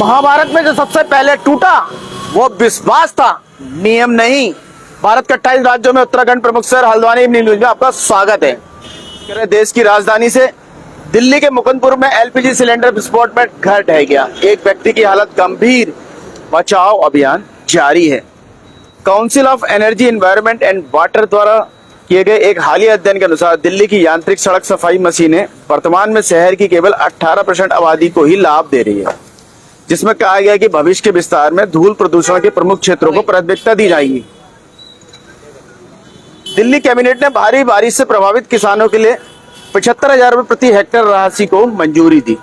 महाभारत में जो सबसे पहले टूटा वो विश्वास था, नियम नहीं। भारत के 28 राज्यों में उत्तराखंड प्रमुख शहर हल्द्वानी न्यूज में आपका स्वागत है। देश की राजधानी से दिल्ली के मुकुंदपुर में एलपीजी सिलेंडर विस्फोट में घर ढह गया, एक व्यक्ति की हालत गंभीर। बचाव अभियान जारी है। Council of energy environment and water द्वारा किए गए एक हालिया अध्ययन के अनुसार दिल्ली की यांत्रिक सड़क सफाई मशीनें वर्तमान में शहर की केवल 18% आबादी को ही लाभ दे रही है, जिसमें कहा गया कि भविष्य के विस्तार में धूल प्रदूषण के प्रमुख क्षेत्रों को प्राथमिकता दी जाएगी। दिल्ली कैबिनेट ने भारी बारिश से प्रभावित किसानों के लिए 75,000 रुपए प्रति हेक्टेयर राशि को मंजूरी दी।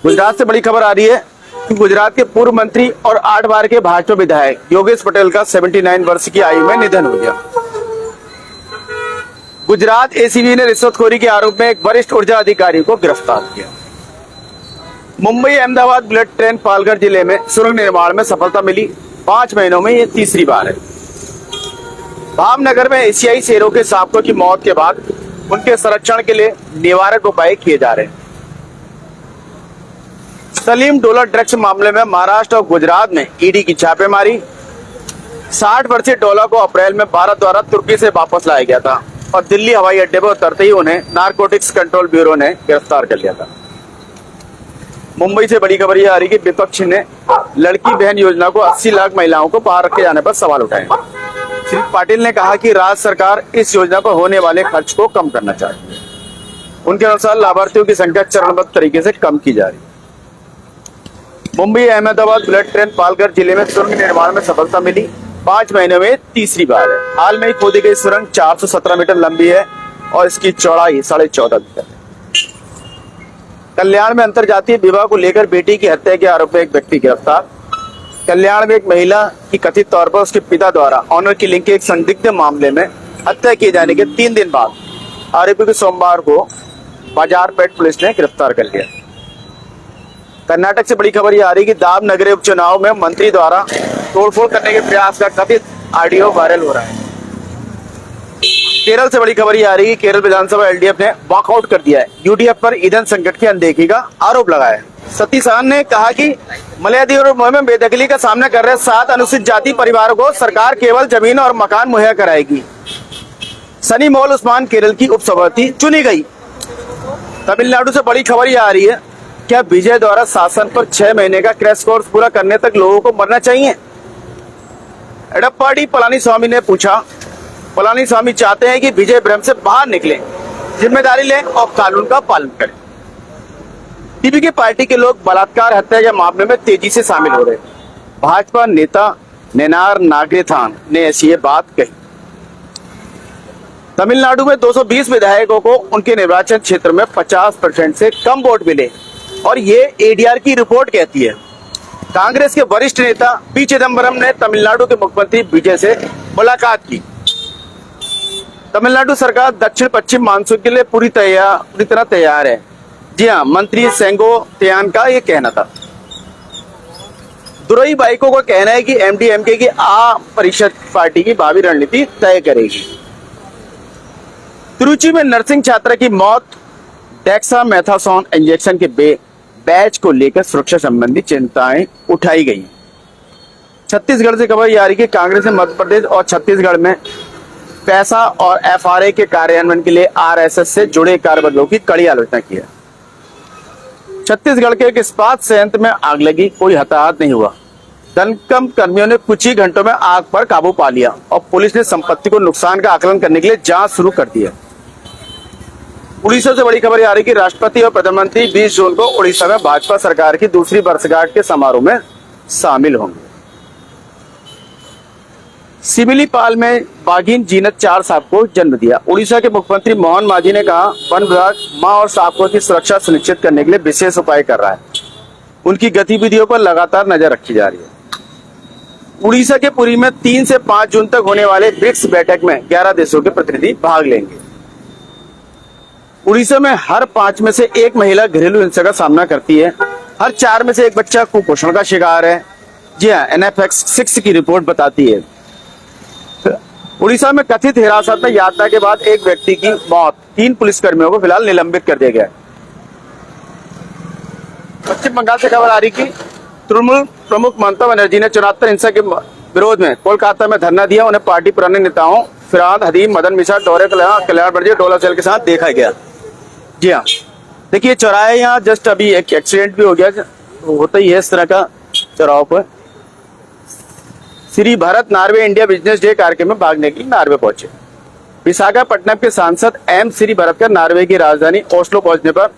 गुजरात से बड़ी खबर आ रही है कि गुजरात के पूर्व मंत्री और 8 बार के भाजपा विधायक योगेश पटेल का 79 वर्ष की आयु में निधन हो गया। गुजरात एसीबी ने रिश्वतखोरी के आरोप में एक वरिष्ठ ऊर्जा अधिकारी को गिरफ्तार किया। मुंबई अहमदाबाद बुलेट ट्रेन पालघर जिले में सुरंग निर्माण में सफलता मिली। 5 महीनों में ये तीसरी बार है। भावनगर में एशियाई शेरों के सांपों की मौत के बाद उनके संरक्षण के लिए निवारक उपाय किए जा रहे हैं। सलीम डोलर ड्रग्स मामले में महाराष्ट्र और गुजरात में ईडी की छापेमारी। 60 वर्षीय डोलर को अप्रैल में भारत द्वारा तुर्की से वापस लाया गया था और दिल्ली हवाई अड्डे पर उतरते ही उन्हें नारकोटिक्स कंट्रोल ब्यूरो ने गिरफ्तार कर लिया था। मुंबई से बड़ी खबर यह आ रही कि विपक्ष ने लड़की बहन योजना को 80 लाख महिलाओं को बाहर रखे जाने पर सवाल उठाए। श्री पाटिल ने कहा कि राज्य सरकार इस योजना पर होने वाले खर्च को कम करना चाहती है। उनके अनुसार लाभार्थियों की संख्या चरणबद्ध तरीके से कम की जा रही है। मुंबई अहमदाबाद बुलेट ट्रेन पालघर जिले में सुरंग निर्माण में सफलता मिली। 5 महीनों में तीसरी बार है। हाल में खोदी गई सुरंग 417 मीटर लंबी है और इसकी चौड़ाई 14.5 मीटर है। कल्याण में अंतरजातीय विवाह को लेकर बेटी की हत्या के आरोप में एक व्यक्ति गिरफ्तार। कल्याण में एक महिला की कथित तौर पर उसके पिता द्वारा ऑनर किलिंग के एक संदिग्ध मामले में हत्या किए जाने के 3 दिन बाद आरोपी को सोमवार को बाजारपेट पुलिस ने गिरफ्तार कर लिया। कर्नाटक से बड़ी खबर यह आ रही कि दाम नगरीय उपचुनाव में मंत्री द्वारा तोड़फोड़ करने के प्रयास का कथित ऑडियो वायरल हो रहा है। केरल से बड़ी खबर यह आ रही है कि केरल विधानसभा एलडीएफ ने वॉकआउट कर दिया है। यूडीएफ पर ईंधन संकट की अनदेखी का आरोप लगाया है। सतीश साहन ने कहा कि मलयाद्वीप में बेदखली का सामना कर रहे 7 अनुसूचित जाति परिवारों को सरकार केवल जमीन और मकान मुहैया कराएगी। सनी मौल उस्मान केरल की उपसभापति चुनी गई। तमिलनाडु से बड़ी खबर यह आ रही है, क्या विजय द्वारा शासन पर 6 महीने का क्रैश कोर्स पूरा करने तक लोगों को मरना चाहिए? एडप्पाडी पलानीस्वामी ने पूछा। पलानीस्वामी चाहते हैं कि विजय भ्रम से बाहर निकले, जिम्मेदारी लें और कानून का पालन करें। टीवी की पार्टी के लोग बलात्कार हत्या के मामले में तेजी से शामिल हो रहे हैं। भाजपा नेता नेनार नागेथान ने ऐसी ये बात कही। तमिलनाडु में 220 विधायकों को उनके निर्वाचन क्षेत्र में 50% से कम वोट मिले और ये एडीआर की रिपोर्ट कहती है। कांग्रेस के वरिष्ठ नेता पी चिदम्बरम ने तमिलनाडु के मुख्यमंत्री विजय से मुलाकात की। तमिलनाडु सरकार दक्षिण पश्चिम मानसून के लिए पूरी तरह तैयार है। जी हाँ, मंत्री सेंगो त्यान का ये कहना था। दुरई बाइको का कहना है कि एमडीएमके की आ परिषद पार्टी की भावी रणनीति तय करेगी। तिरुचि में नर्सिंग छात्रा की मौत डेक्सामेथासोन इंजेक्शन के बैच को लेकर सुरक्षा संबंधी चिंताएं उठाई गई। छत्तीसगढ़ से खबर यह आ रही कि कांग्रेस ने मध्य प्रदेश और छत्तीसगढ़ में पैसा और एफआरए के कार्यान्वयन के लिए आरएसएस से जुड़े कार्यबलों की कड़ी आलोचना की है। छत्तीसगढ़ के एक इस्पात संयंत्र में आग लगी, कोई हताहत नहीं हुआ। दमकम कर्मियों ने कुछ ही घंटों में आग पर काबू पा लिया और पुलिस ने संपत्ति को नुकसान का आकलन करने के लिए जांच शुरू कर दी है। उड़ीसा से बड़ी खबर आ रही कि राष्ट्रपति और प्रधानमंत्री 20 जून को उड़ीसा में भाजपा सरकार की दूसरी वर्षगांठ के समारोह में शामिल होंगे। सिमिलीपाल में बाघिन जीनत 4 सांप को जन्म दिया। उड़ीसा के मुख्यमंत्री मोहन मांझी ने कहा, वन विभाग मां और सांपों की सुरक्षा सुनिश्चित करने के लिए विशेष उपाय कर रहा है। उनकी गतिविधियों पर लगातार नजर रखी जा रही है। उड़ीसा के पुरी में 3 से 5 जून तक होने वाले ब्रिक्स बैठक में 11 देशों के प्रतिनिधि भाग लेंगे। उड़ीसा में हर 5 में से 1 महिला घरेलू हिंसा का सामना करती है। हर 4 में से 1 बच्चा कुपोषण का शिकार है। जी हाँ, NFX-6 की रिपोर्ट बताती है। उड़ीसा में कथित हिरासत में यातना के बाद एक व्यक्ति की मौत, 3 पुलिसकर्मियों को फिलहाल निलंबित कर दिया गया है। पश्चिम बंगाल से खबर आ रही कि तृणमूल प्रमुख ममता बनर्जी ने चुनाव हिंसा के विरोध में कोलकाता में धरना दिया। उन्हें पार्टी पुराने नेताओं फिरहाद हदीम, मदन मिश्रा, दौरे कल्याण बर्जे, डोला सेल के साथ देखा गया। जी हाँ, देखिए चौराहे यहाँ जस्ट अभी एक एक्सीडेंट भी हो गया, होता ही है इस तरह का चौराहों पर। Shri Bharat Norway India business day कार्यक्रम में भागने के लिए नार्वे पहुंचे। विशाखापट्टनम के सांसद एम श्री भरत का नार्वे की राजधानी ओस्लो पहुंचने पर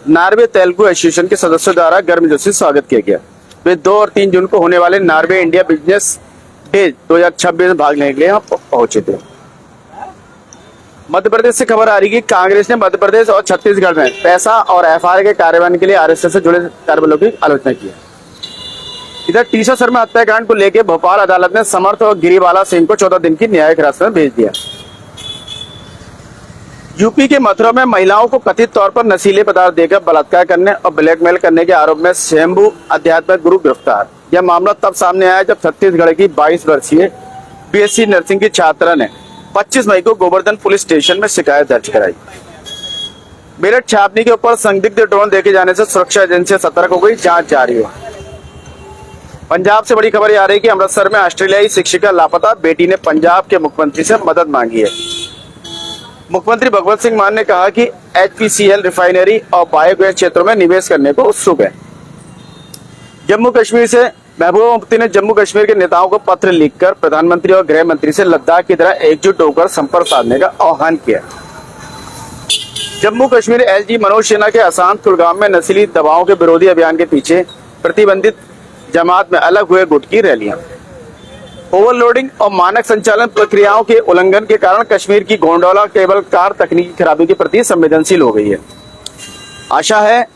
नार्वे तेलुगु एसोसिएशन के सदस्यों द्वारा गर्मजोशी स्वागत किया गया। वे 2 और 3 जून को होने वाले नार्वे इंडिया बिजनेस डे 2026 में भाग लेने के लिए यहाँ पहुंचे थे। मध्य प्रदेश से खबर आ रही है कि कांग्रेस ने मध्य प्रदेश और छत्तीसगढ़ में पैसा और एफआईआर के कार्यान्वयन के लिए आरएसएस से जुड़े कार्यबलों की आलोचना की है। इधर टीसा शर्मा हत्याकांड को लेकर भोपाल अदालत ने समर्थ और गिरिबाला सिंह को 14 दिन की न्यायिक हिरासत में भेज दिया। यूपी के मथुरा में महिलाओं को कथित तौर पर नशीले पदार्थ देकर बलात्कार करने और ब्लैकमेल करने के आरोप में स्वयंभू आध्यात्मिक गुरु गिरफ्तार। यह मामला तब सामने आया जब छत्तीसगढ़ की 22 वर्षीय बीएससी नर्सिंग की छात्रा ने 25 मई को गोवर्धन पुलिस स्टेशन में शिकायत दर्ज कराई। मेरठ छावनी के ऊपर संदिग्ध ड्रोन देखे जाने से सुरक्षा एजेंसियां सतर्क हो गई, जांच जारी है। पंजाब से बड़ी खबर आ रही है कि अमृतसर में ऑस्ट्रेलियाई शिक्षिका लापता, बेटी ने पंजाब के मुख्यमंत्री से मदद मांगी है। मुख्यमंत्री भगवत सिंह मान ने कहा कि एचपीसीएल रिफाइनरी और बायोगैस क्षेत्रों में निवेश करने को उत्सुक है। जम्मू कश्मीर से महबूबा मुफ्ती ने जम्मू कश्मीर के नेताओं को पत्र लिखकर प्रधानमंत्री और गृह मंत्री से लद्दाख की तरह एकजुट होकर संपर्क साधने का आह्वान किया। जम्मू कश्मीर एलजी मनोज सिन्हा के आसाम कुलगाम में नस्ली दवाओं के विरोधी अभियान के पीछे प्रतिबंधित जमात में अलग हुए गुट की रैलियां। ओवरलोडिंग और मानक संचालन प्रक्रियाओं के उल्लंघन के कारण कश्मीर की गोंडवाना केबल कार तकनीकी खराबी के प्रति संवेदनशील हो गई है। आशा है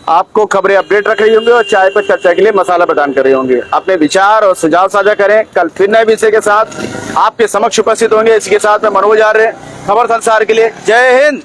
आपको खबरें अपडेट रख रही होंगी और चाय पर चर्चा के लिए मसाला प्रदान कर रहे होंगे। अपने विचार और सुझाव साझा करें। कल फिर नए विषय के साथ आपके समक्ष उपस्थित होंगे। इसके साथ में मनोज आर्य, खबर संसार के लिए। जय हिंद।